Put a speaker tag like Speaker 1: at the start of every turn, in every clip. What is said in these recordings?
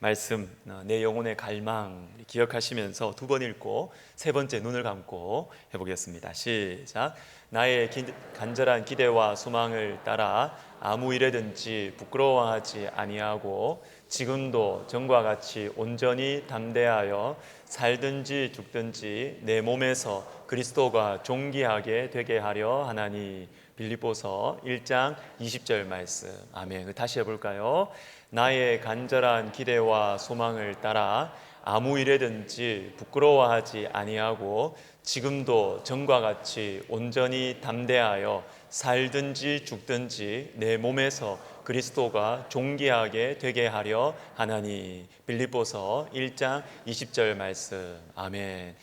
Speaker 1: 말씀 내 영혼의 갈망 기억하시면서 두 번 읽고 세 번째 눈을 감고 해보겠습니다. 시작. 나의 간절한 기대와 소망을 따라 아무 일에든지 부끄러워하지 아니하고 지금도 전과 같이 온전히 담대하여 살든지 죽든지 내 몸에서 그리스도가 존귀하게 되게 하려 하나니. 빌립보서 1장 20절 말씀. 아멘. 다시 해볼까요? 나의 간절한 기대와 소망을 따라 아무 일에든지 부끄러워하지 아니하고 지금도 전과 같이 온전히 담대하여 살든지 죽든지 내 몸에서 그리스도가 존귀하게 되게 하려 하나니. 빌립보서 1장 20절 말씀. 아멘.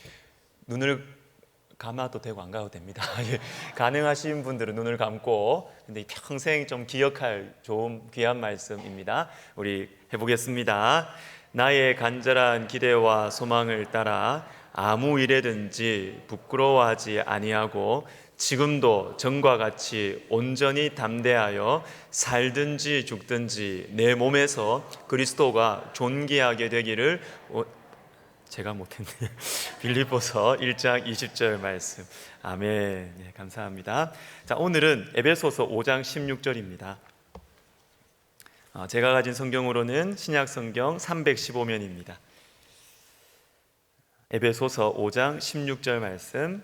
Speaker 1: 눈을 감아도 되고 안 가도 됩니다. 가능하신 분들은 눈을 감고, 근데 평생 좀 기억할 좋은 귀한 말씀입니다. 우리 해보겠습니다. 나의 간절한 기대와 소망을 따라 아무 일에든지 부끄러워하지 아니하고 지금도 전과 같이 온전히 담대하여 살든지 죽든지 내 몸에서 그리스도가 존귀하게 되기를. 제가 못했네요. 빌립보서 1장 20절 말씀. 아멘. 네, 감사합니다. 자, 오늘은 에베소서 5장 16절입니다. 제가 가진 성경으로는 신약 성경 315면입니다. 에베소서 5장 16절 말씀.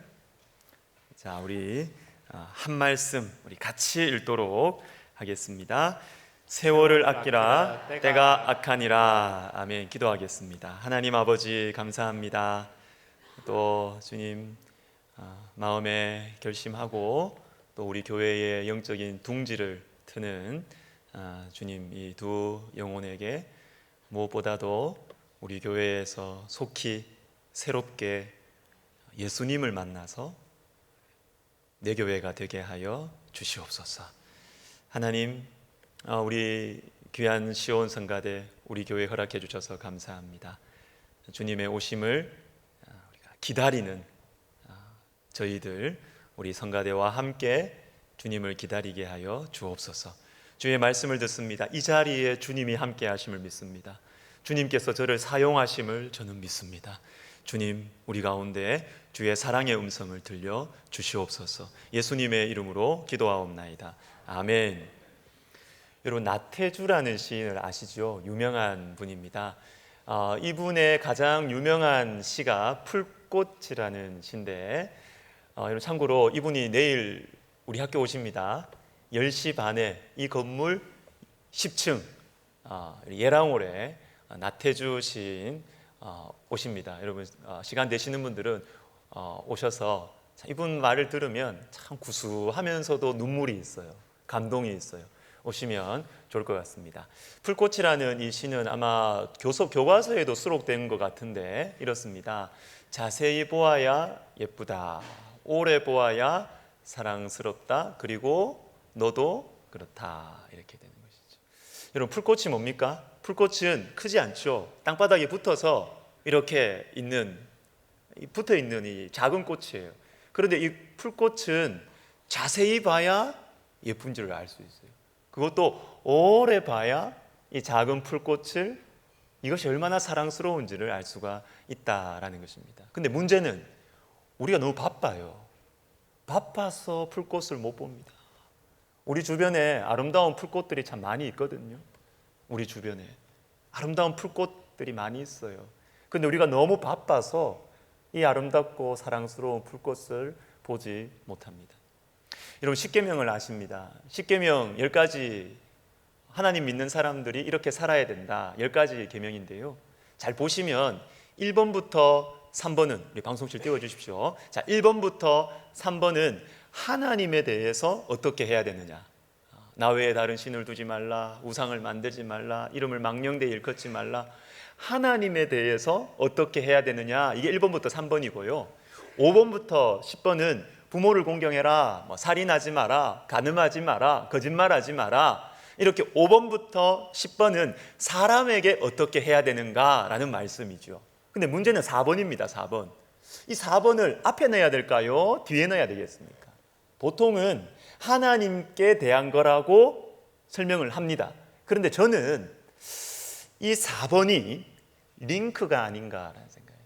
Speaker 1: 자, 우리 한 말씀 우리 같이 읽도록 하겠습니다. 세월을 아끼라 때가 악하니라. 아멘. 기도하겠습니다. 하나님 아버지 감사합니다. 또 주님 마음에 결심하고 또 우리 교회의 영적인 둥지를 트는 주님 이 두 영혼에게 무엇보다도 우리 교회에서 속히 새롭게 예수님을 만나서 내 교회가 되게 하여 주시옵소서. 하나님, 우리 귀한 시온 성가대 우리 교회 허락해 주셔서 감사합니다. 주님의 오심을 기다리는 저희들 우리 성가대와 함께 주님을 기다리게 하여 주옵소서. 주의 말씀을 듣습니다. 이 자리에 주님이 함께 하심을 믿습니다. 주님께서 저를 사용하심을 저는 믿습니다. 주님, 우리 가운데 주의 사랑의 음성을 들려 주시옵소서. 예수님의 이름으로 기도하옵나이다. 아멘. 여러분, 나태주라는 시인을 아시죠? 유명한 분입니다. 이분의 가장 유명한 시가 풀꽃이라는 시인데, 여러분 참고로 이분이 내일 우리 학교 오십니다. 10시 반에 이 건물 10층 예랑홀에 나태주 시인 오십니다. 여러분 시간 되시는 분들은 오셔서 이분 말을 들으면 참 구수하면서도 눈물이 있어요. 감동이 있어요. 오시면 좋을 것 같습니다. 풀꽃이라는 이 시는 아마 교과서에도 수록된 것 같은데 이렇습니다. 자세히 보아야 예쁘다. 오래 보아야 사랑스럽다. 그리고 너도 그렇다. 이렇게 되는 것이죠. 여러분, 풀꽃이 뭡니까? 풀꽃은 크지 않죠. 땅바닥에 붙어서 이렇게 붙어 있는 이 작은 꽃이에요. 그런데 이 풀꽃은 자세히 봐야 예쁜 줄 알 수 있어요. 그것도 오래 봐야 이 작은 풀꽃을 이것이 얼마나 사랑스러운지를 알 수가 있다라는 것입니다. 근데 문제는 우리가 너무 바빠요. 바빠서 풀꽃을 못 봅니다. 우리 주변에 아름다운 풀꽃들이 참 많이 있거든요. 우리 주변에 아름다운 풀꽃들이 많이 있어요. 근데 우리가 너무 바빠서 이 아름답고 사랑스러운 풀꽃을 보지 못합니다. 여러분, 십계명을 아십니다. 십계명 10가지 하나님 믿는 사람들이 이렇게 살아야 된다. 10가지 계명인데요. 잘 보시면 1번부터 3번은 우리 방송실 띄워주십시오. 자, 1번부터 3번은 하나님에 대해서 어떻게 해야 되느냐. 나 외에 다른 신을 두지 말라. 우상을 만들지 말라. 이름을 망령되이 일컫지 말라. 하나님에 대해서 어떻게 해야 되느냐. 이게 1번부터 3번이고요. 5번부터 10번은 부모를 공경해라, 살인하지 마라, 간음하지 마라, 거짓말하지 마라. 이렇게 5번부터 10번은 사람에게 어떻게 해야 되는가라는 말씀이죠. 근데 문제는 4번입니다. 4번. 이 4번을 앞에 넣어야 될까요? 뒤에 넣어야 되겠습니까? 보통은 하나님께 대한 거라고 설명을 합니다. 그런데 저는 이 4번이 링크가 아닌가라는 생각이에요.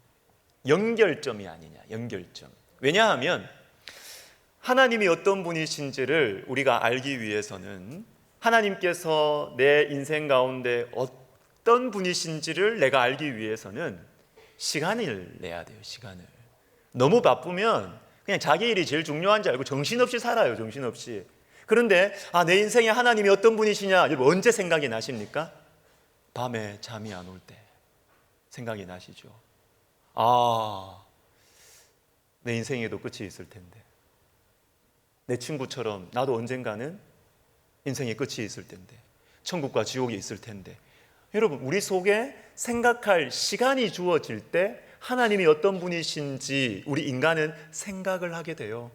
Speaker 1: 연결점이 아니냐, 연결점. 왜냐하면 하나님이 어떤 분이신지를 우리가 알기 위해서는 하나님께서 내 인생 가운데 어떤 분이신지를 내가 알기 위해서는 시간을 내야 돼요. 시간을. 너무 바쁘면 그냥 자기 일이 제일 중요한 줄 알고 정신없이 살아요. 정신없이. 그런데 내 인생에 하나님이 어떤 분이시냐, 여러분 언제 생각이 나십니까? 밤에 잠이 안 올 때 생각이 나시죠. 내 인생에도 끝이 있을 텐데, 내 친구처럼 나도 언젠가는 인생의 끝이 있을 텐데, 천국과 지옥이 있을 텐데. 여러분, 우리 속에 생각할 시간이 주어질 때 하나님이 어떤 분이신지 우리 인간은 생각을 하게 돼요.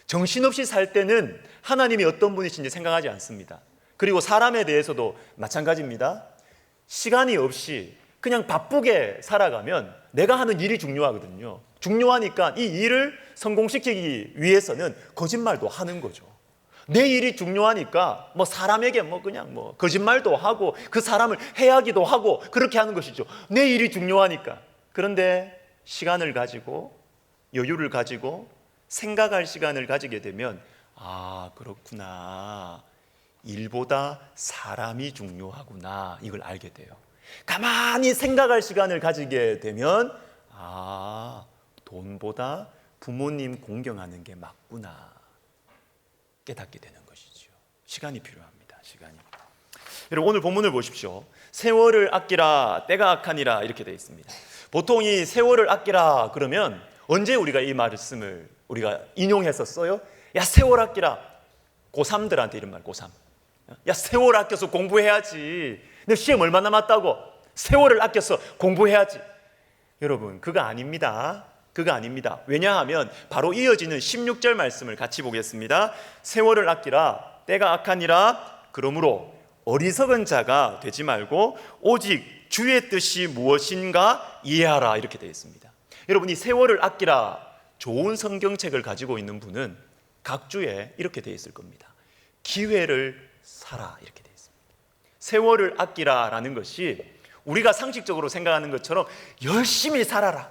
Speaker 1: 정신없이 살 때는 하나님이 어떤 분이신지 생각하지 않습니다. 그리고 사람에 대해서도 마찬가지입니다. 시간이 없이 그냥 바쁘게 살아가면 내가 하는 일이 중요하거든요. 중요하니까 이 일을 성공시키기 위해서는 거짓말도 하는 거죠. 내 일이 중요하니까 사람에게 그냥 거짓말도 하고 그 사람을 해하기도 하고 그렇게 하는 것이죠. 내 일이 중요하니까. 그런데 시간을 가지고 여유를 가지고 생각할 시간을 가지게 되면 그렇구나, 일보다 사람이 중요하구나, 이걸 알게 돼요. 가만히 생각할 시간을 가지게 되면 돈보다 부모님 공경하는 게 맞구나 깨닫게 되는 것이죠. 시간이 필요합니다. 시간이. 여러분, 오늘 본문을 보십시오. 세월을 아끼라 때가 악하니라 이렇게 되어 있습니다. 보통 이 세월을 아끼라 그러면 언제 우리가 이 말씀을 우리가 인용했었어요? 야, 세월 아끼라. 고3들한테 이런 말, 고3. 야, 세월 아껴서 공부해야지. 너 시험 얼마 남았다고? 세월을 아껴서 공부해야지. 여러분, 그거 아닙니다. 그거 아닙니다. 왜냐하면 바로 이어지는 16절 말씀을 같이 보겠습니다. 세월을 아끼라 때가 악하니라. 그러므로 어리석은 자가 되지 말고 오직 주의 뜻이 무엇인가 이해하라 이렇게 되어 있습니다. 여러분, 이 세월을 아끼라, 좋은 성경책을 가지고 있는 분은 각 주에 이렇게 되어 있을 겁니다. 기회를 사라 이렇게 되어 있습니다. 세월을 아끼라라는 것이 우리가 상식적으로 생각하는 것처럼 열심히 살아라,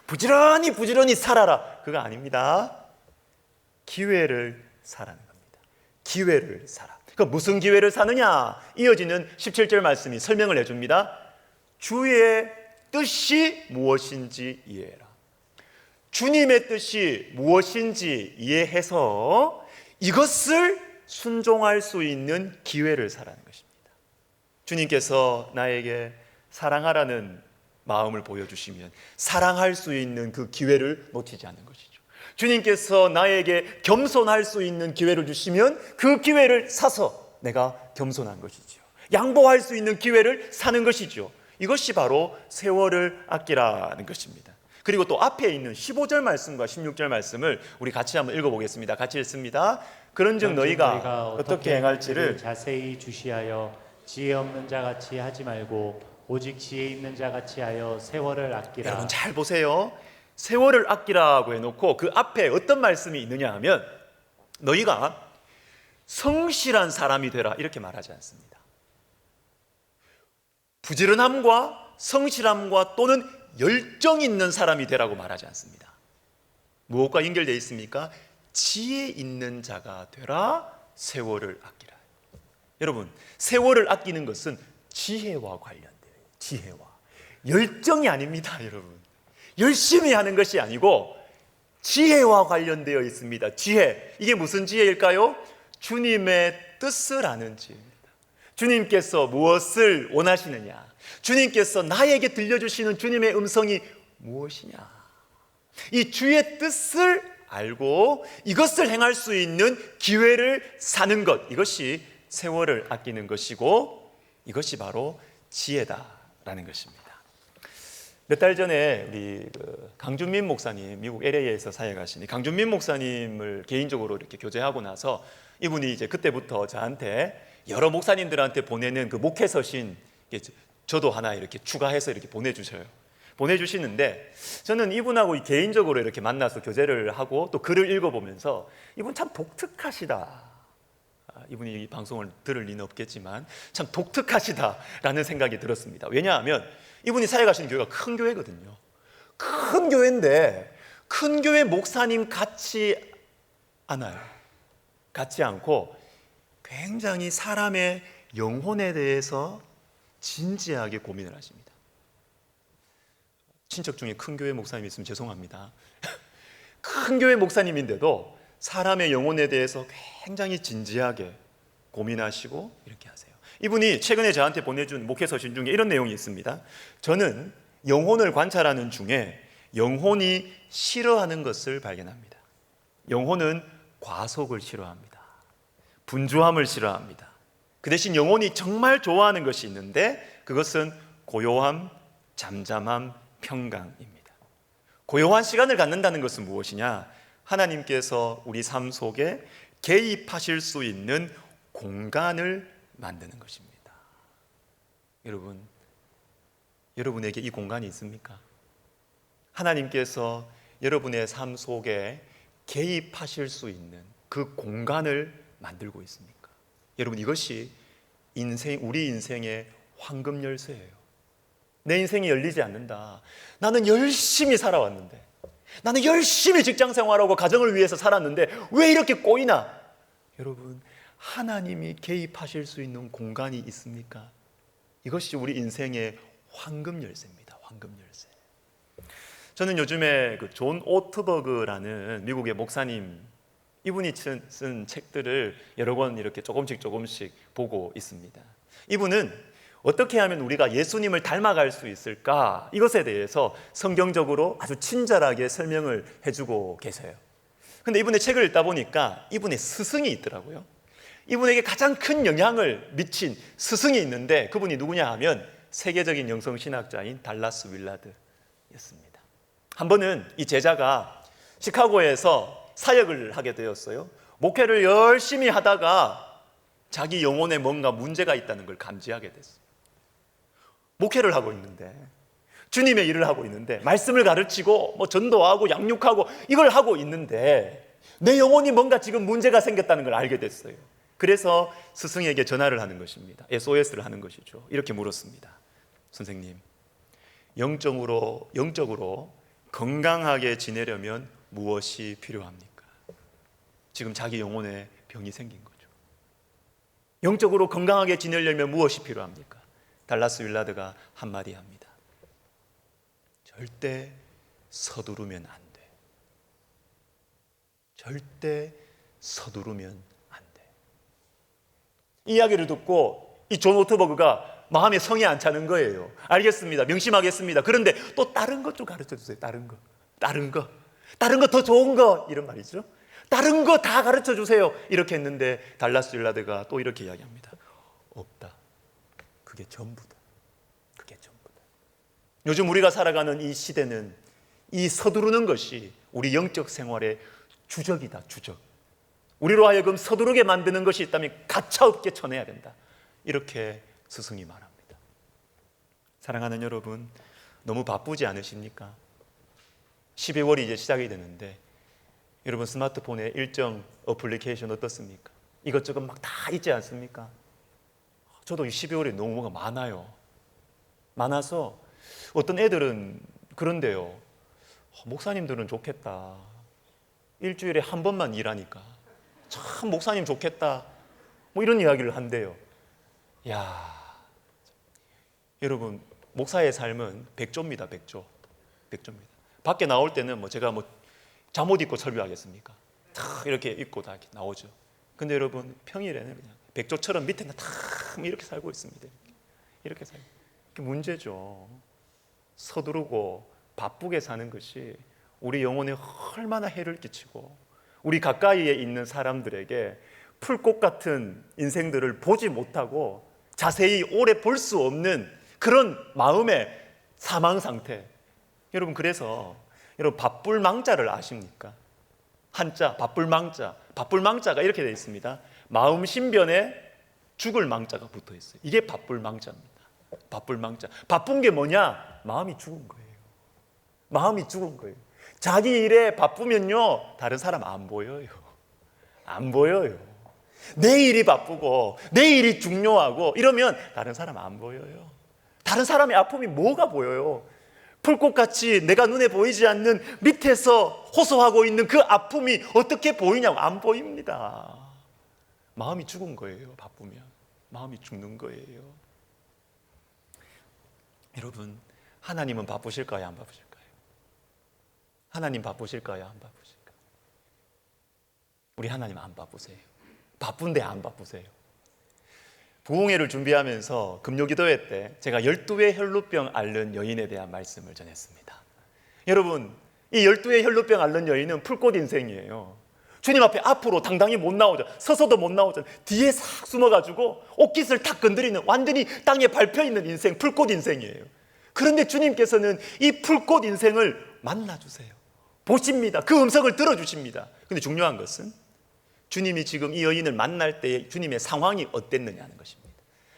Speaker 1: 부지런히 살아라, 그거 아닙니다. 기회를 사라는 겁니다. 기회를 사라. 그럼 무슨 기회를 사느냐? 이어지는 17절 말씀이 설명을 해줍니다. 주의 뜻이 무엇인지 이해해라. 주님의 뜻이 무엇인지 이해해서 이것을 순종할 수 있는 기회를 사라는 것입니다. 주님께서 나에게 사랑하라는 마음을 보여주시면 사랑할 수 있는 그 기회를 놓치지 않는 것이죠. 주님께서 나에게 겸손할 수 있는 기회를 주시면 그 기회를 사서 내가 겸손한 것이죠. 양보할 수 있는 기회를 사는 것이죠. 이것이 바로 세월을 아끼라는 것입니다. 그리고 또 앞에 있는 15절 말씀과 16절 말씀을 우리 같이 한번 읽어보겠습니다. 같이 읽습니다. 그런즉 너희가 어떻게 행할지를
Speaker 2: 자세히 주시하여 지혜 없는 자같이 하지 말고 오직 지혜 있는 자같이 하여 세월을 아끼라.
Speaker 1: 여러분 잘 보세요. 세월을 아끼라고 해놓고 그 앞에 어떤 말씀이 있느냐 하면 너희가 성실한 사람이 되라 이렇게 말하지 않습니다. 부지런함과 성실함과 또는 열정 있는 사람이 되라고 말하지 않습니다. 무엇과 연결되어 있습니까? 지혜 있는 자가 되라. 세월을 아끼라. 여러분, 세월을 아끼는 것은 지혜와 관련돼요. 지혜와. 열정이 아닙니다, 여러분. 열심히 하는 것이 아니고 지혜와 관련되어 있습니다. 지혜. 이게 무슨 지혜일까요? 주님의 뜻을 아는 지혜입니다. 주님께서 무엇을 원하시느냐, 주님께서 나에게 들려주시는 주님의 음성이 무엇이냐, 이 주의 뜻을 알고 이것을 행할 수 있는 기회를 사는 것, 이것이 세월을 아끼는 것이고 이것이 바로 지혜다라는 것입니다. 몇 달 전에 우리 강준민 목사님, 미국 LA에서 사역하신 강준민 목사님을 개인적으로 이렇게 교제하고 나서 이분이 이제 그때부터 저한테 여러 목사님들한테 보내는 그 목회서신, 저도 하나 이렇게 추가해서 이렇게 보내주시는데 저는 이분하고 개인적으로 이렇게 만나서 교제를 하고 또 글을 읽어보면서 이분 참 독특하시다, 이분이 이 방송을 들을 리는 없겠지만 참 독특하시다라는 생각이 들었습니다. 왜냐하면 이분이 사역하시는 교회가 큰 교회거든요. 큰 교회인데 큰 교회 목사님 같지 않아요. 같지 않고 굉장히 사람의 영혼에 대해서 진지하게 고민을 하십니다. 친척 중에 큰 교회 목사님 있으면 죄송합니다. 큰 교회 목사님인데도 사람의 영혼에 대해서 굉장히 진지하게 고민하시고 이렇게 하세요. 이분이 최근에 저한테 보내준 목회서신 중에 이런 내용이 있습니다. 저는 영혼을 관찰하는 중에 영혼이 싫어하는 것을 발견합니다. 영혼은 과속을 싫어합니다. 분주함을 싫어합니다. 그 대신 영혼이 정말 좋아하는 것이 있는데 그것은 고요함, 잠잠함, 평강입니다. 고요한 시간을 갖는다는 것은 무엇이냐? 하나님께서 우리 삶 속에 개입하실 수 있는 공간을 만드는 것입니다. 여러분에게 이 공간이 있습니까? 하나님께서 여러분의 삶 속에 개입하실 수 있는 그 공간을 만들고 있습니까? 여러분, 이것이 우리 인생의 황금 열쇠예요. 내 인생이 열리지 않는다. 나는 열심히 살아왔는데, 나는 열심히 직장 생활하고 가정을 위해서 살았는데 왜 이렇게 꼬이나? 여러분, 하나님이 개입하실 수 있는 공간이 있습니까? 이것이 우리 인생의 황금 열쇠입니다. 황금 열쇠. 저는 요즘에 존 오트버그라는 미국의 목사님, 이분이 쓴 책들을 여러 권 이렇게 조금씩 보고 있습니다. 이분은 어떻게 하면 우리가 예수님을 닮아갈 수 있을까? 이것에 대해서 성경적으로 아주 친절하게 설명을 해주고 계세요. 근데 이분의 책을 읽다 보니까 이분의 스승이 있더라고요. 이분에게 가장 큰 영향을 미친 스승이 있는데 그분이 누구냐 하면 세계적인 영성신학자인 달라스 윌라드였습니다. 한 번은 이 제자가 시카고에서 사역을 하게 되었어요. 목회를 열심히 하다가 자기 영혼에 뭔가 문제가 있다는 걸 감지하게 됐어요. 목회를 하고 있는데, 주님의 일을 하고 있는데, 말씀을 가르치고 전도하고 양육하고 이걸 하고 있는데 내 영혼이 뭔가 지금 문제가 생겼다는 걸 알게 됐어요. 그래서 스승에게 전화를 하는 것입니다. SOS를 하는 것이죠. 이렇게 물었습니다. 선생님, 영적으로 건강하게 지내려면 무엇이 필요합니까? 지금 자기 영혼에 병이 생긴 거죠. 영적으로 건강하게 지내려면 무엇이 필요합니까? 달라스 윌라드가 한마디 합니다. 절대 서두르면 안 돼. 절대 서두르면 안 돼. 이 이야기를 듣고 이 존 오트버그가 마음에 성이 안 차는 거예요. 알겠습니다. 명심하겠습니다. 그런데 또 다른 것 좀 가르쳐 주세요. 다른 거 더 좋은 거, 이런 말이죠. 다른 거 다 가르쳐 주세요. 이렇게 했는데 달라스 윌라드가 또 이렇게 이야기합니다. 없다. 그게 전부다. 그게 전부다. 요즘 우리가 살아가는 이 시대는 이 서두르는 것이 우리 영적 생활의 주적이다. 주적. 우리로 하여금 서두르게 만드는 것이 있다면 가차없게 쳐내야 된다. 이렇게 스승이 말합니다. 사랑하는 여러분, 너무 바쁘지 않으십니까? 12월이 이제 시작이 되는데 여러분 스마트폰에 일정 어플리케이션 어떻습니까? 이것저것 막 다 있지 않습니까? 저도 이 12월에 너무 뭐가 많아서 어떤 애들은 그런데요. 목사님들은 좋겠다. 일주일에 한 번만 일하니까 참 목사님 좋겠다. 이런 이야기를 한대요. 야, 여러분, 목사의 삶은 백조입니다. 백조입니다. 밖에 나올 때는 제가 잠옷 입고 설교하겠습니까? 다 이렇게 입고 다 이렇게 나오죠. 근데 여러분, 평일에는 그냥 백조처럼 밑에는 다 이렇게 살고 있습니다. 이렇게 살고. 그게 문제죠. 서두르고 바쁘게 사는 것이 우리 영혼에 얼마나 해를 끼치고 우리 가까이에 있는 사람들에게 풀꽃 같은 인생들을 보지 못하고 자세히 오래 볼 수 없는 그런 마음의 사망 상태. 여러분, 그래서 여러분 밥불망자를 아십니까? 한자 밥불망자. 밥불망자가 이렇게 되어 있습니다. 마음 신변에 죽을 망자가 붙어 있어요. 이게 밥불망자입니다. 밥불망자. 바쁜 게 뭐냐? 마음이 죽은 거예요. 마음이 죽은 거예요. 자기 일에 바쁘면요 다른 사람 안 보여요. 안 보여요. 내 일이 바쁘고 내 일이 중요하고 이러면 다른 사람 안 보여요. 다른 사람의 아픔이 뭐가 보여요? 풀꽃같이 내가 눈에 보이지 않는 밑에서 호소하고 있는 그 아픔이 어떻게 보이냐고. 안 보입니다. 마음이 죽은 거예요. 바쁘면 마음이 죽는 거예요. 여러분, 하나님은 바쁘실까요? 안 바쁘실까요? 하나님 바쁘실까요? 안 바쁘실까요? 우리 하나님 안 바쁘세요. 바쁜데 안 바쁘세요. 부흥회를 준비하면서 금요기도회 때 제가 12회 혈루병 앓는 여인에 대한 말씀을 전했습니다. 여러분, 이 12회 혈루병 앓는 여인은 풀꽃 인생이에요. 주님 앞에 앞으로 당당히 못 나오죠. 서서도 못 나오죠. 뒤에 싹 숨어가지고 옷깃을 탁 건드리는, 완전히 땅에 밟혀있는 인생, 풀꽃 인생이에요. 그런데 주님께서는 이 풀꽃 인생을 만나주세요. 보십니다. 그 음성을 들어주십니다. 근데 중요한 것은 주님이 지금 이 여인을 만날 때 주님의 상황이 어땠느냐는 것입니다.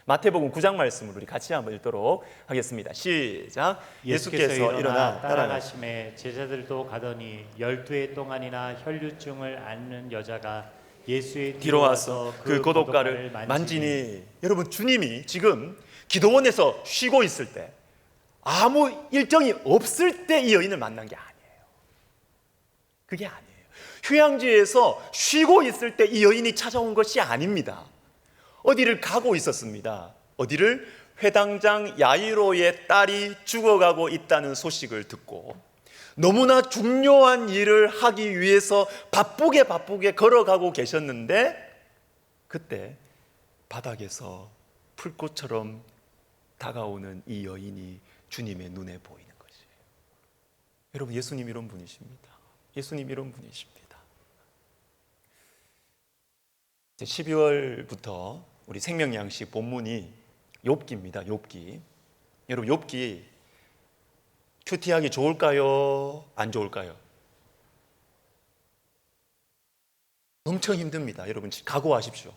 Speaker 1: 마태복음 9장 말씀을 우리 같이 한번 읽도록 하겠습니다. 시작.
Speaker 2: 예수께서 일어나 따라가심에 제자들도 가더니 12해 동안이나 혈류증을 앓는 여자가 예수의
Speaker 1: 뒤로 와서 그 고독가를 만지니. 여러분, 주님이 지금 기도원에서 쉬고 있을 때, 아무 일정이 없을 때 이 여인을 만난 게 아니에요. 그게 아니에요. 휴양지에서 쉬고 있을 때 이 여인이 찾아온 것이 아닙니다. 어디를 가고 있었습니다. 어디를? 회당장 야이로의 딸이 죽어가고 있다는 소식을 듣고 너무나 중요한 일을 하기 위해서 바쁘게 걸어가고 계셨는데, 그때 바닥에서 풀꽃처럼 다가오는 이 여인이 주님의 눈에 보이는 것이에요. 여러분, 예수님 이런 분이십니다. 예수님 이런 분이십니다. 12월부터 우리 생명양식 본문이 욥기입니다. 욥기. 여러분, 욥기 큐티하기 좋을까요? 안 좋을까요? 엄청 힘듭니다. 여러분, 각오하십시오.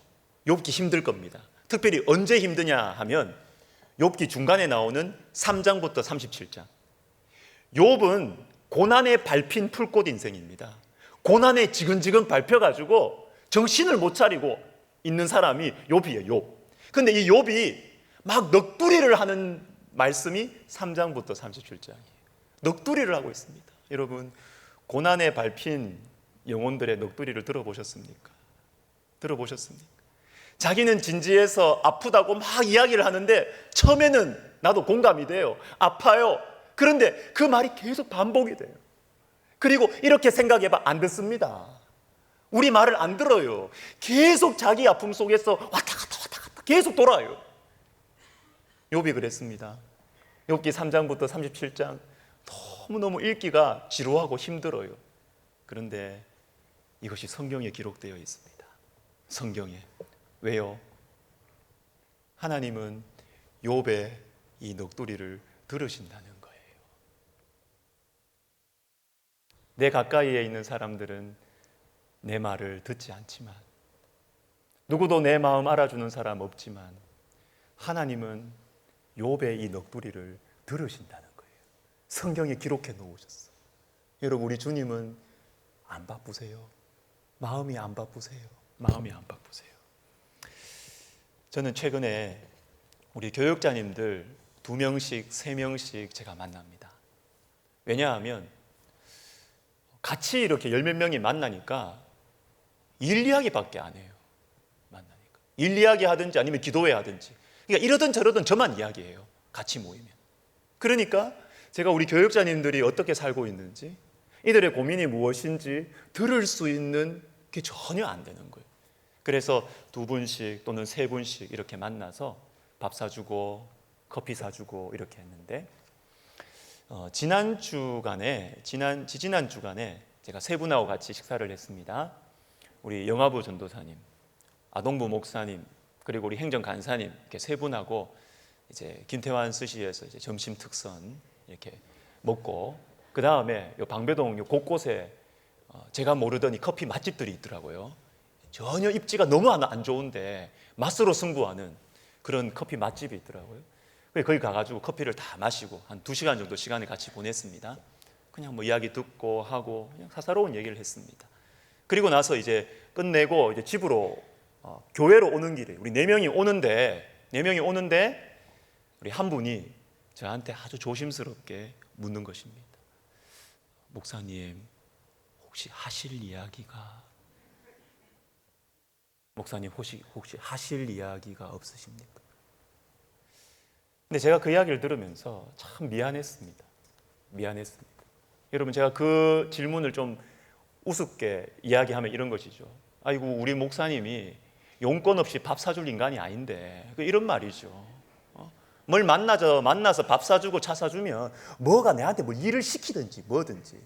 Speaker 1: 욥기 힘들 겁니다. 특별히 언제 힘드냐 하면 욥기 중간에 나오는 3장부터 37장. 욥은 고난에 밟힌 풀꽃 인생입니다. 고난에 지근지근 밟혀가지고 정신을 못 차리고 있는 사람이 욥이에요. 욥. 근데 이 욥이 막 넋두리를 하는 말씀이 3장부터 37장이에요. 넋두리를 하고 있습니다. 여러분, 고난에 밟힌 영혼들의 넋두리를 들어보셨습니까? 들어보셨습니까? 자기는 진지해서 아프다고 막 이야기를 하는데 처음에는 나도 공감이 돼요. 아파요. 그런데 그 말이 계속 반복이 돼요. 그리고 이렇게 생각해봐, 안 듣습니다. 우리 말을 안 들어요. 계속 자기 아픔 속에서 왔다 갔다 계속 돌아요. 욥이 그랬습니다. 욥기 3장부터 37장 너무너무 읽기가 지루하고 힘들어요. 그런데 이것이 성경에 기록되어 있습니다. 성경에. 왜요? 하나님은 욥의 이 넋두리를 들으신다는 거예요. 내 가까이에 있는 사람들은 내 말을 듣지 않지만, 누구도 내 마음 알아주는 사람 없지만 하나님은 욥의 이 넋두리를 들으신다는 거예요. 성경에 기록해 놓으셨어요. 여러분, 우리 주님은 안 바쁘세요? 마음이 안 바쁘세요? 마음이 안 바쁘세요? 저는 최근에 우리 교육자님들 2명씩 3명씩 제가 만납니다. 왜냐하면 같이 이렇게 10몇 명이 만나니까 일 이야기밖에 안 해요. 만나니까 일 이야기 하든지 아니면 기도회 하든지, 그러니까 이러든 저러든 저만 이야기해요. 같이 모이면. 그러니까 제가 우리 교육자님들이 어떻게 살고 있는지, 이들의 고민이 무엇인지 들을 수 있는 게 전혀 안 되는 거예요. 그래서 2분씩 또는 3분씩 이렇게 만나서 밥 사주고 커피 사주고 이렇게 했는데, 지지난 주간에 제가 3분하고 같이 식사를 했습니다. 우리 영화부 전도사님, 아동부 목사님, 그리고 우리 행정 간사님, 이렇게 3분하고 이제 김태환 스시에서 이제 점심 특선 이렇게 먹고, 그 다음에 요 방배동 요 곳곳에 제가 모르던 이 커피 맛집들이 있더라고요. 전혀 입지가 너무 안 좋은데 맛으로 승부하는 그런 커피 맛집이 있더라고요. 거기 가가지고 커피를 다 마시고 한 2시간 정도 시간을 같이 보냈습니다. 그냥 뭐 이야기 듣고 하고 그냥 사사로운 얘기를 했습니다. 그리고 나서 이제 끝내고 이제 집으로 교회로 오는 길에 우리 네 명이 오는데 우리 한 분이 저한테 아주 조심스럽게 묻는 것입니다. 목사님, 혹시 하실 이야기가 하실 이야기가 없으십니까? 근데 제가 그 이야기를 들으면서 참 미안했습니다. 여러분, 제가 그 질문을 좀 우습게 이야기하면 이런 것이죠. 아이고, 우리 목사님이 용건 없이 밥 사줄 인간이 아닌데, 이런 말이죠. 뭘 만나서 밥 사주고 차 사주면 뭐가 내한테 뭐 일을 시키든지 뭐든지,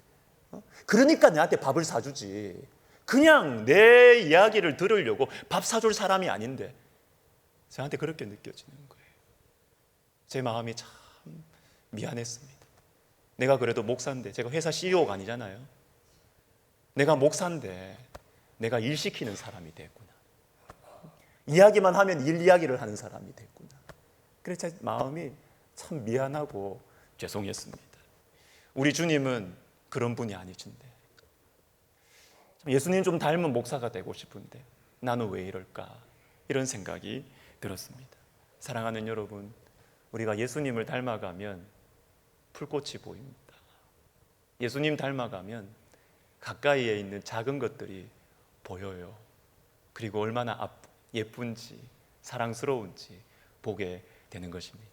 Speaker 1: 그러니까 내한테 밥을 사주지. 그냥 내 이야기를 들으려고 밥 사줄 사람이 아닌데 저한테 그렇게 느껴지는 거예요. 제 마음이 참 미안했습니다. 내가 그래도 목사인데, 제가 회사 CEO가 아니잖아요. 내가 목사인데 내가 일 시키는 사람이 됐구나. 이야기만 하면 일 이야기를 하는 사람이 됐구나. 그래서 제 마음이 참 미안하고 죄송했습니다. 우리 주님은 그런 분이 아니신데, 예수님 좀 닮은 목사가 되고 싶은데 나는 왜 이럴까, 이런 생각이 들었습니다. 사랑하는 여러분, 우리가 예수님을 닮아가면 풀꽃이 보입니다. 예수님 닮아가면 가까이에 있는 작은 것들이 보여요. 그리고 얼마나 예쁜지 사랑스러운지 보게 되는 것입니다.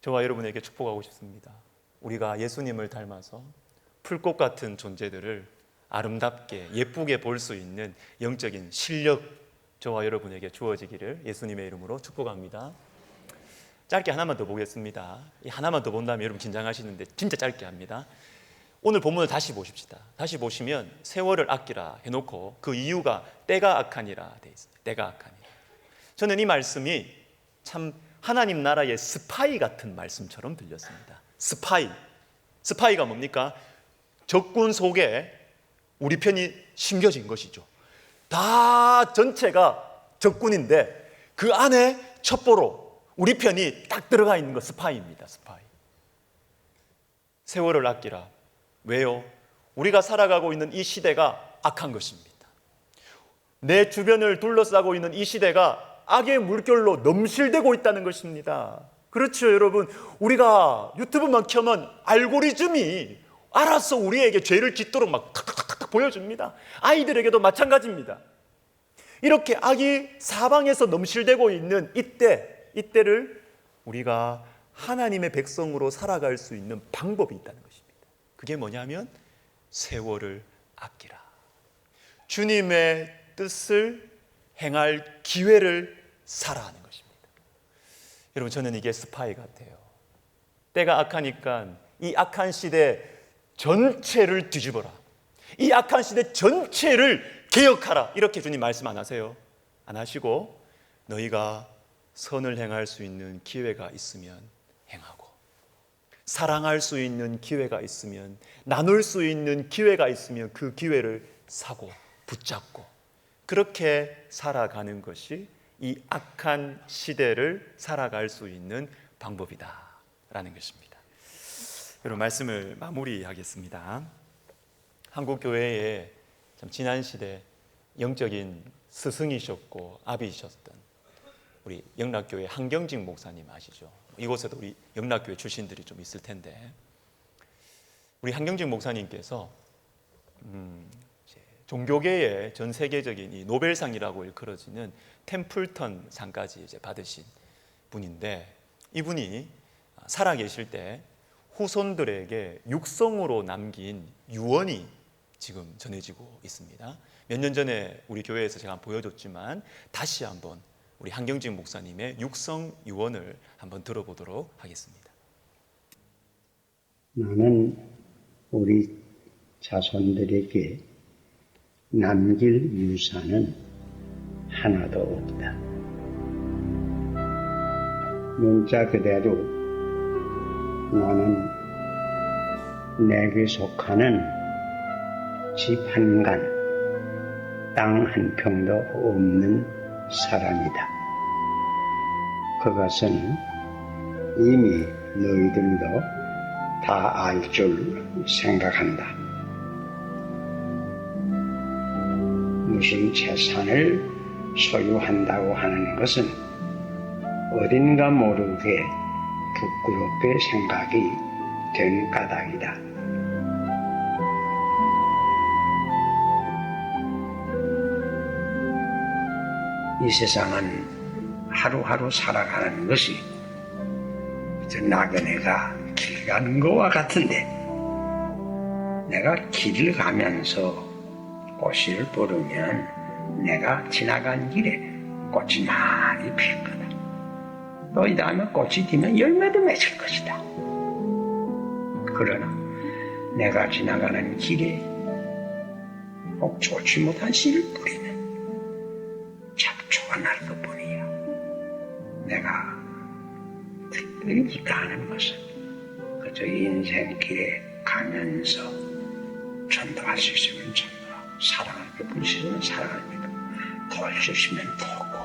Speaker 1: 저와 여러분에게 축복하고 싶습니다. 우리가 예수님을 닮아서 풀꽃 같은 존재들을 아름답게 예쁘게 볼 수 있는 영적인 실력, 저와 여러분에게 주어지기를 예수님의 이름으로 축복합니다. 짧게 하나만 더 보겠습니다. 이 하나만 더 본다면 여러분 긴장하시는데 진짜 짧게 합니다. 오늘 본문을 다시 보십시다. 다시 보시면 세월을 아끼라 해놓고 그 이유가 때가 악하니라 돼 있습니다. 때가 악하니라. 저는 이 말씀이 참 하나님 나라의 스파이 같은 말씀처럼 들렸습니다. 스파이가 뭡니까? 적군 속에 우리 편이 심겨진 것이죠. 다 전체가 적군인데 그 안에 첩보로 우리 편이 딱 들어가 있는 거, 스파이입니다. 스파이. 세월을 아끼라. 왜요? 우리가 살아가고 있는 이 시대가 악한 것입니다. 내 주변을 둘러싸고 있는 이 시대가 악의 물결로 넘실대고 있다는 것입니다. 그렇죠, 여러분. 우리가 유튜브만 켜면 알고리즘이 알아서 우리에게 죄를 짓도록 막 탁탁탁탁 보여줍니다. 아이들에게도 마찬가지입니다. 이렇게 악이 사방에서 넘실대고 있는 이때를 우리가 하나님의 백성으로 살아갈 수 있는 방법이 있다는 것입니다. 그게 뭐냐면 세월을 아끼라. 주님의 뜻을 행할 기회를 사라하는 것입니다. 여러분, 저는 이게 스파이 같아요. 때가 악하니까 이 악한 시대 전체를 뒤집어라. 이 악한 시대 전체를 개혁하라. 이렇게 주님 말씀 안 하세요? 안 하시고 너희가 선을 행할 수 있는 기회가 있으면 행하고, 사랑할 수 있는 기회가 있으면, 나눌 수 있는 기회가 있으면 그 기회를 사고 붙잡고 그렇게 살아가는 것이 이 악한 시대를 살아갈 수 있는 방법이다라는 것입니다. 여러분, 말씀을 마무리하겠습니다. 한국 교회에 참 지난 시대 영적인 스승이셨고 아비셨던 우리 영락교회 한경직 목사님 아시죠? 이곳에도 우리 영락교회 출신들이 좀 있을 텐데, 우리 한경직 목사님께서 종교계의 전 세계적인 이 노벨상이라고 일컬어지는 템플턴 상까지 이제 받으신 분인데, 이분이 살아계실 때 후손들에게 육성으로 남긴 유언이 지금 전해지고 있습니다. 몇 년 전에 우리 교회에서 제가 보여줬지만 다시 한번 우리 한경직 목사님의 육성 유언을 한번 들어보도록 하겠습니다.
Speaker 3: 나는 우리 자손들에게 남길 유산은 하나도 없다. 문자 그대로 나는 내게 속하는 집 한 간, 땅 한 평도 없는 사람이다. 그것은 이미 너희들도 다 알 줄 생각한다. 무슨 재산을 소유한다고 하는 것은 어딘가 모르게 부끄럽게 생각이 된 까닭이다. 이 세상은 하루하루 살아가는 것이 저 나그네가 길 가는 것과 같은데, 내가 길을 가면서 꽃을 보르면 내가 지나간 길에 꽃이 많이 필 거다. 또 이 다음에 꽃이 피면 열매도 맺을 것이다. 그러나 내가 지나가는 길에 꼭 좋지 못한 씨를 뿌리면 잡초가 날 것뿐이야. 내가 특별히 부탁하는 것은 그저 인생길에 가면서 전도할 수 있으면 전도하고, 사랑을 베풀 수 있으면 사랑을 베풀고, 도울 수 있으면 도우고,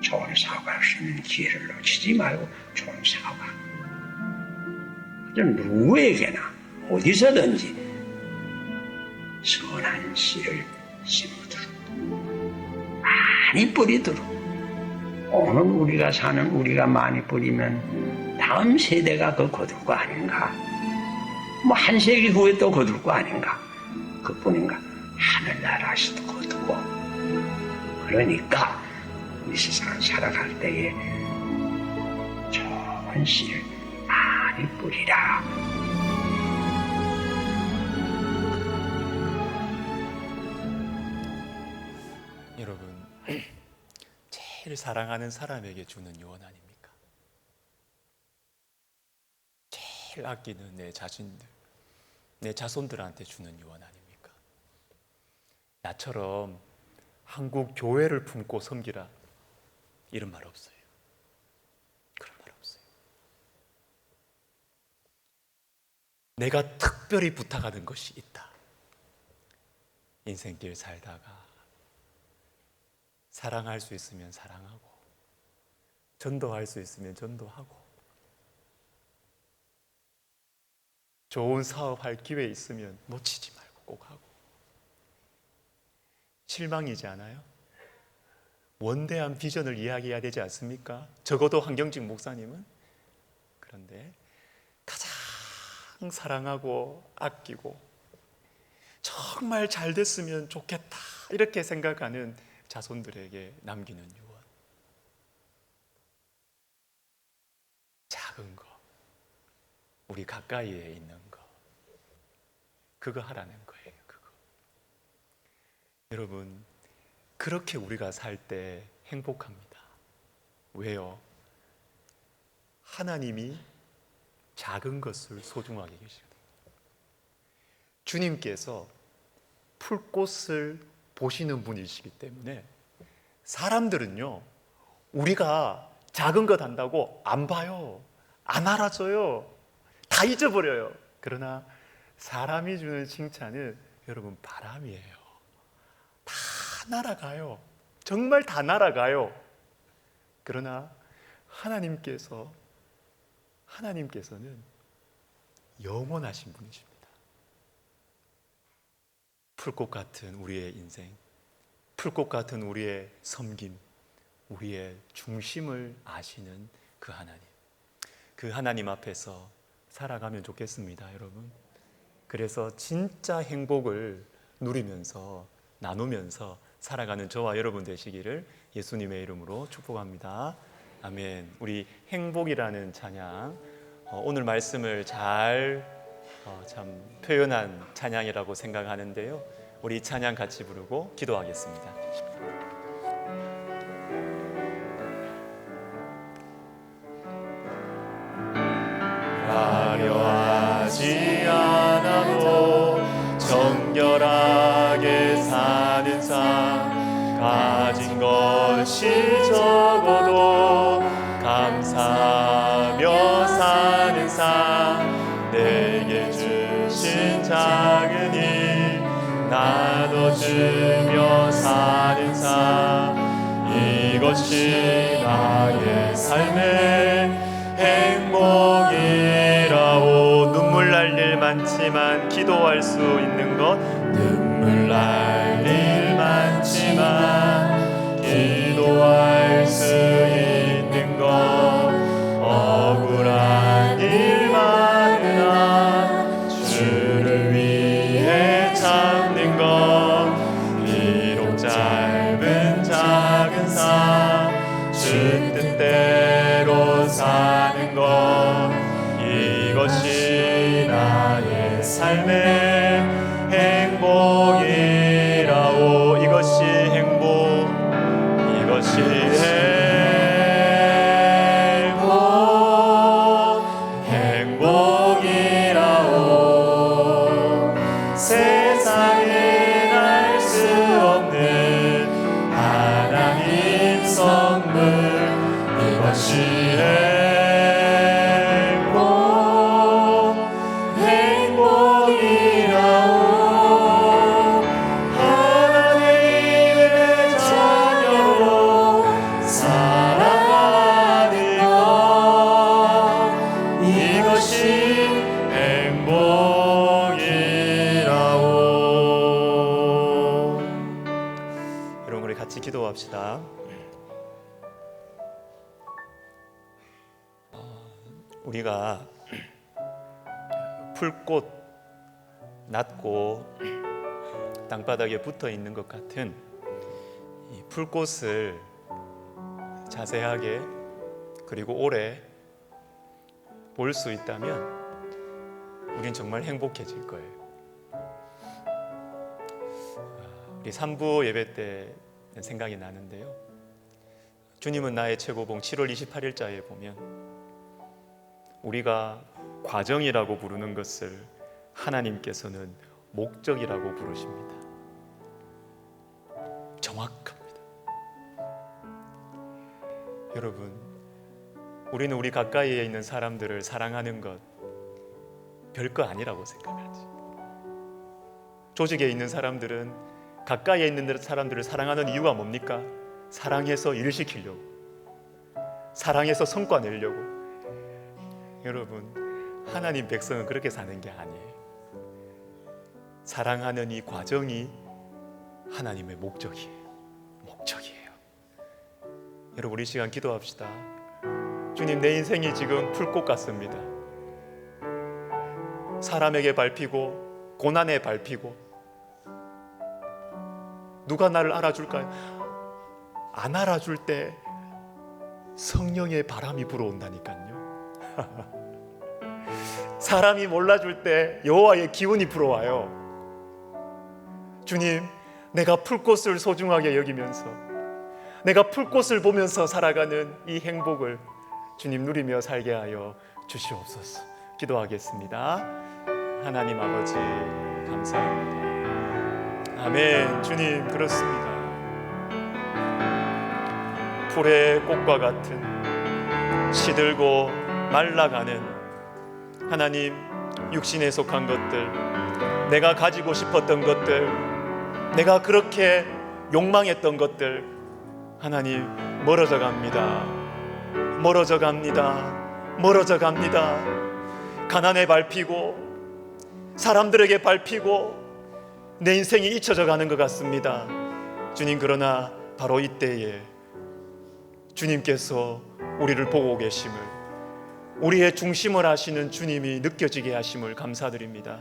Speaker 3: 좋은 사업할 수 있는 기회를 놓치지 말고 좋은 사업하고, 그저 누구에게나 어디서든지 선한 씨를 심으도록, 많이 뿌리도록. 오늘 우리가 사는 우리가 많이 뿌리면 다음 세대가 그 거둘 거 아닌가? 뭐 한 세기 후에 또 거둘 거 아닌가? 그뿐인가? 하늘나라에서도 거두고. 그러니까 이 세상을 살아갈 때에 좋은 씨를 많이 뿌리라.
Speaker 1: 여러분, 제일 사랑하는 사람에게 주는 유언 아닙니까? 제일 아끼는 내 자신들, 내 자손들한테 주는 유언 아닙니까? 나처럼 한국 교회를 품고 섬기라, 이런 말 없어요. 그런 말 없어요. 내가 특별히 부탁하는 것이 있다. 인생길 살다가 사랑할 수 있으면 사랑하고, 전도할 수 있으면 전도하고, 좋은 사업할 기회 있으면 놓치지 말고 꼭 하고. 실망이지 않아요? 원대한 비전을 이야기해야 되지 않습니까? 적어도 황경직 목사님은. 그런데 가장 사랑하고 아끼고 정말 잘 됐으면 좋겠다 이렇게 생각하는 자손들에게 남기는 유언, 작은 거, 우리 가까이에 있는 거, 그거 하라는 거예요. 그거. 여러분, 그렇게 우리가 살 때 행복합니다. 왜요? 하나님이 작은 것을 소중하게 계시거든요. 주님께서 풀꽃을 보시는 분이시기 때문에 사람들은요, 우리가 작은 것 한다고 안 봐요. 안 알아줘요. 다 잊어버려요. 그러나 사람이 주는 칭찬은 여러분 바람이에요. 다 날아가요. 정말 다 날아가요. 그러나 하나님께서는 영원하신 분이십니다. 풀꽃 같은 우리의 인생, 풀꽃 같은 우리의 섬김, 우리의 중심을 아시는 그 하나님, 그 하나님 앞에서 살아가면 좋겠습니다, 여러분. 그래서 진짜 행복을 누리면서 나누면서 살아가는 저와 여러분 되시기를 예수님의 이름으로 축복합니다. 아멘. 우리 행복이라는 찬양, 오늘 말씀을 잘 표현한 찬양이라고 생각하는데요. 우리 찬양 같이 부르고 기도하겠습니다. 화려하지 않아도 정결하게 사는 삶, 가진 것이 적어도 감사하며 사는 삶, 내게 주신 작은 일 나눠주며 사는 삶, 이것이 나의 삶의 행복이라오. 눈물 날 일 많지만 기도할 수 있는 것, 눈물 날 일 많지만 기도할 수 있는 것, 억울한 일 많으나 주를 위해 참는 것, 비록 짧은 작은 삶 주 뜻대로 사는 것, 이것이 나의 삶의 행복이라오. 이것이 행복, 이것이 행복이라오. 세상은 알 수 없는 하나님 선물, 이것이 행복이라오. 하나님의 자녀로 살아가는 것, 이것이 행복이라오. 여러분, 우리 같이 기도합시다. 우리가 풀꽃 낮고 땅바닥에 붙어 있는 것 같은 이 풀꽃을 자세하게 그리고 오래 볼 수 있다면 우린 정말 행복해질 거예요. 우리 3부 예배 때 생각이 나는데요, 주님은 나의 최고봉 7월 28일자에 보면 우리가 과정이라고 부르는 것을 하나님께서는 목적이라고 부르십니다. 정확합니다. 여러분, 우리는 우리 가까이에 있는 사람들을 사랑하는 것 별거 아니라고 생각하지. 조직에 있는 사람들은 가까이에 있는 사람들을 사랑하는 이유가 뭡니까? 사랑해서 일 시키려고, 사랑해서 성과 내려고. 여러분, 하나님 백성은 그렇게 사는 게 아니에요. 사랑하는 이 과정이 하나님의 목적이에요. 여러분, 우리 시간 기도합시다. 주님, 내 인생이 지금 풀꽃 같습니다. 사람에게 밟히고 고난에 밟히고, 누가 나를 알아줄까요? 안 알아줄 때 성령의 바람이 불어온다니까요. 사람이 몰라줄 때 여호와의 기운이 불어와요. 주님, 내가 풀꽃을 소중하게 여기면서, 내가 풀꽃을 보면서 살아가는 이 행복을 주님 누리며 살게 하여 주시옵소서. 기도하겠습니다. 하나님 아버지, 감사합니다. 아멘. 주님, 그렇습니다. 풀의 꽃과 같은 시들고 말라가는 하나님, 육신에 속한 것들, 내가 가지고 싶었던 것들, 내가 그렇게 욕망했던 것들, 하나님, 멀어져 갑니다. 가난에 밟히고 사람들에게 밟히고 내 인생이 잊혀져 가는 것 같습니다. 주님, 그러나 바로 이때에 주님께서 우리를 보고 계심을, 우리의 중심을 하시는 주님이 느껴지게 하심을 감사드립니다.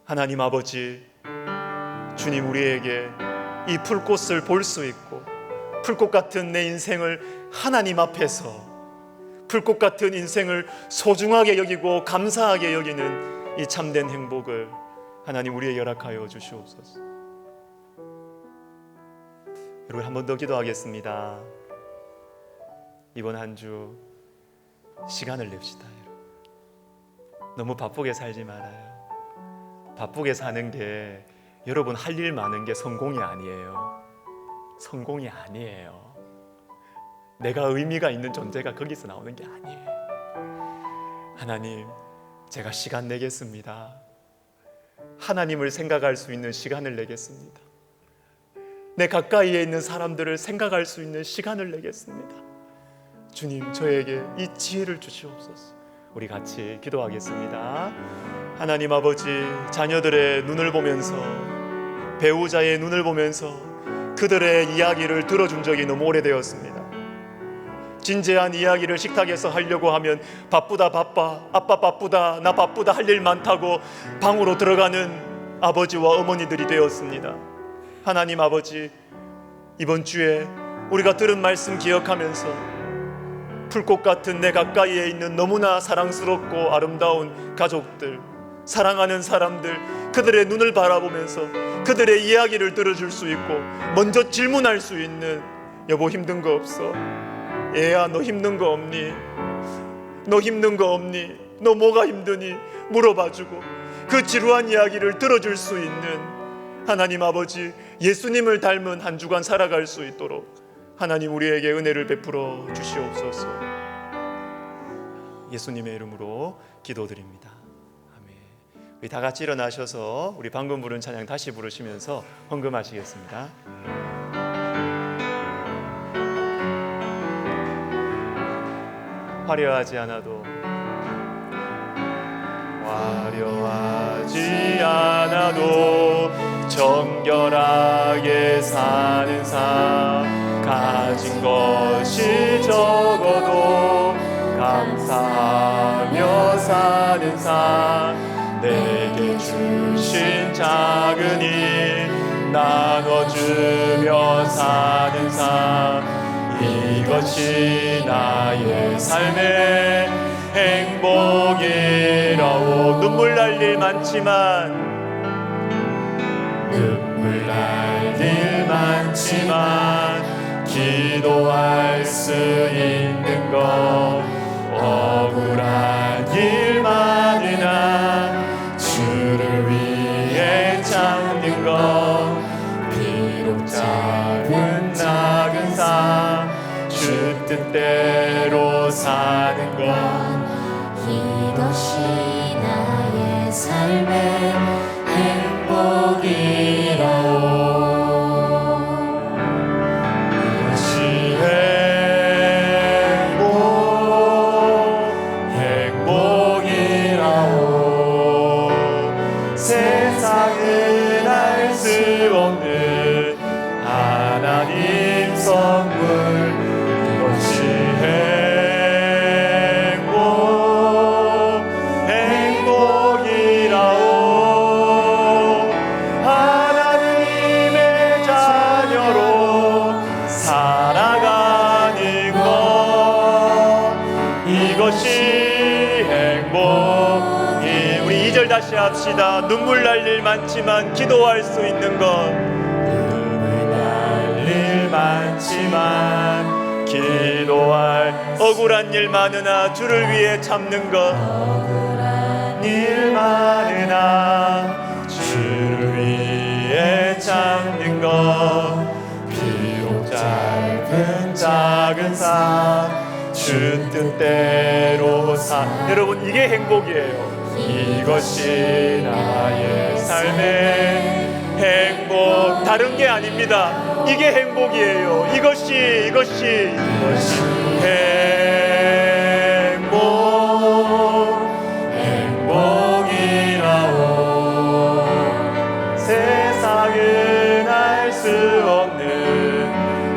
Speaker 1: 하나님 아버지, 주님, 우리에게 이 풀꽃을 볼 수 있고, 풀꽃 같은 내 인생을 하나님 앞에서, 풀꽃 같은 인생을 소중하게 여기고 감사하게 여기는 이 참된 행복을 하나님 우리에게 허락하여 주시옵소서. 여러분, 한 번 더 기도하겠습니다. 이번 한 주 시간을 냅시다. 너무 바쁘게 살지 말아요. 바쁘게 사는 게 여러분 할 일 많은 게 성공이 아니에요. 성공이 아니에요. 내가 의미가 있는 존재가 거기서 나오는 게 아니에요. 하나님, 제가 시간 내겠습니다. 하나님을 생각할 수 있는 시간을 내겠습니다. 내 가까이에 있는 사람들을 생각할 수 있는 시간을 내겠습니다. 주님, 저에게 이 지혜를 주시옵소서. 우리 같이 기도하겠습니다. 하나님 아버지, 자녀들의 눈을 보면서, 배우자의 눈을 보면서 그들의 이야기를 들어준 적이 너무 오래되었습니다. 진지한 이야기를 식탁에서 하려고 하면 바쁘다 바빠, 아빠 바쁘다, 나 바쁘다, 할 일 많다고 방으로 들어가는 아버지와 어머니들이 되었습니다. 하나님 아버지, 이번 주에 우리가 들은 말씀 기억하면서 풀꽃 같은 내 가까이에 있는 너무나 사랑스럽고 아름다운 가족들, 사랑하는 사람들, 그들의 눈을 바라보면서 그들의 이야기를 들어줄 수 있고 먼저 질문할 수 있는, 여보 힘든 거 없어? 얘야 너 힘든 거 없니? 너 힘든 거 없니? 너 뭐가 힘드니? 물어봐주고 그 지루한 이야기를 들어줄 수 있는 하나님 아버지, 예수님을 닮은 한 주간 살아갈 수 있도록 하나님 우리에게 은혜를 베풀어 주시옵소서. 예수님의 이름으로 기도드립니다. 아멘. 우리 다 같이 일어나셔서 우리 방금 부른 찬양 다시 부르시면서 헌금하시겠습니다. 화려하지 않아도 정결하게 사는 삶, 가진 것이 적어도 감사하며 사는 삶, 내게 주신 작은 일 나눠주며 사는 삶, 이것이 나의 삶의 행복이라오. 눈물 날 일 많지만 기도할 수 있는 것, 억울한 일 많으나 주를 위해 참는 것, 비록 작은 삶 주 뜻대로 사는 것,
Speaker 4: 이것이 나의 삶의 행복이라오.
Speaker 1: 이것이 행복이라오. 세상은 알 수 없는 하나님 선물, 이것이 행복이라오. 하나님의 자녀로 살아가는 것, 이것이 행복이. 우리 2절 다시 합시다. 눈물 날 일 많지만 기도할 수 있는 것, 눈물 날 일 많지만 기도할, 억울한 일 많으나 주를 위해 참는 것, 억울한 일 많으나 주를 위해 참는 것, 비록 짧은 작은 삶 주 뜻대로 여러분, 이게 행복이에요. 이것이 나의 삶의 행복, 다른 게 아닙니다. 이게 행복이에요. 이것이 행복이라오. 세상은 알 수 없는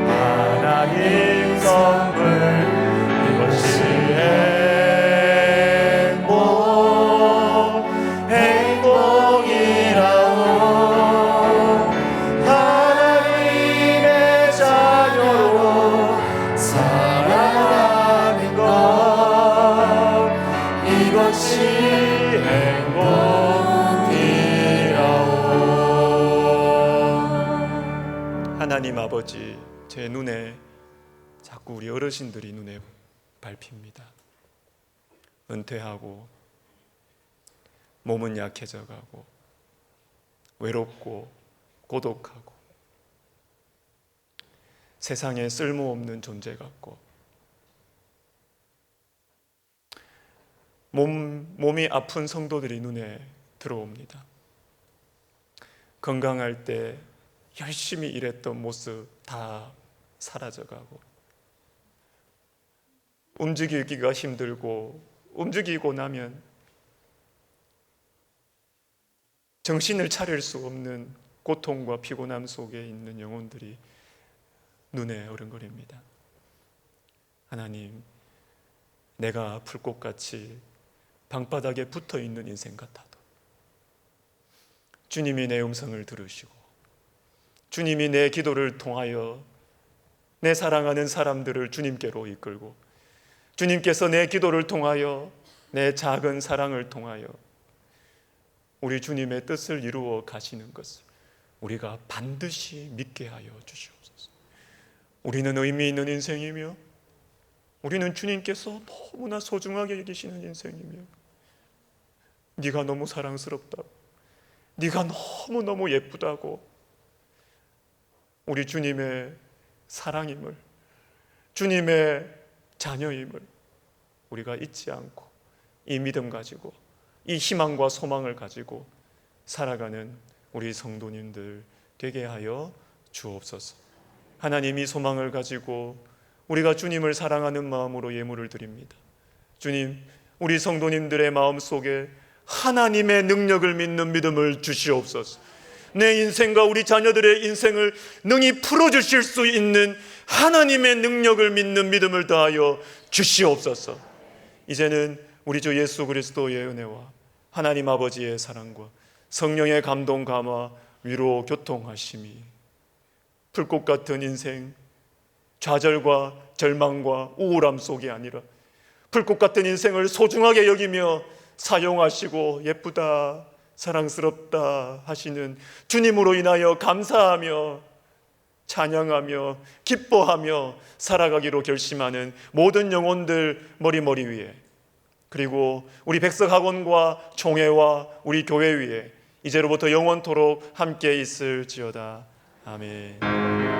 Speaker 1: 하나님 선물, 이것이 행복이라오. 하나님의 자녀로 살아가는 것, 이것이 행복이라오. 하나님 아버지, 제 눈에 자꾸 우리 어르신들이 눈에 밟힙니다. 은퇴하고 몸은 약해져 가고 외롭고 고독하고 세상에 쓸모없는 존재 같고 몸이 아픈 성도들이 눈에 들어옵니다. 건강할 때 열심히 일했던 모습 다 사라져가고, 움직이기가 힘들고 움직이고 나면 정신을 차릴 수 없는 고통과 피곤함 속에 있는 영혼들이 눈에 어른거립니다. 하나님, 내가 풀꽃같이 방바닥에 붙어있는 인생 같아도 주님이 내 음성을 들으시고 주님이 내 기도를 통하여 내 사랑하는 사람들을 주님께로 이끌고 주님께서 내 기도를 통하여 내 작은 사랑을 통하여 우리 주님의 뜻을 이루어 가시는 것을 우리가 반드시 믿게 하여 주시옵소서. 우리는 의미 있는 인생이며 우리는 주님께서 너무나 소중하게 여기시는 인생이며 네가 너무 사랑스럽다고, 네가 너무너무 예쁘다고 우리 주님의 사랑임을, 주님의 자녀임을 우리가 잊지 않고 이 믿음 가지고 이 희망과 소망을 가지고 살아가는 우리 성도님들 되게 하여 주옵소서. 하나님, 이 소망을 가지고 우리가 주님을 사랑하는 마음으로 예물을 드립니다. 주님, 우리 성도님들의 마음속에 하나님의 능력을 믿는 믿음을 주시옵소서. 내 인생과 우리 자녀들의 인생을 능히 풀어주실 수 있는 하나님의 능력을 믿는 믿음을 더하여 주시옵소서. 이제는 우리 주 예수 그리스도의 은혜와 하나님 아버지의 사랑과 성령의 감동 감화 위로 교통하심이 풀꽃 같은 인생, 좌절과 절망과 우울함 속이 아니라 풀꽃 같은 인생을 소중하게 여기며 사용하시고 예쁘다, 사랑스럽다 하시는 주님으로 인하여 감사하며 찬양하며 기뻐하며 살아가기로 결심하는 모든 영혼들 머리 위에, 그리고 우리 백석학원과 총회와 우리 교회 위에 이제로부터 영원토록 함께 있을지어다. 아멘.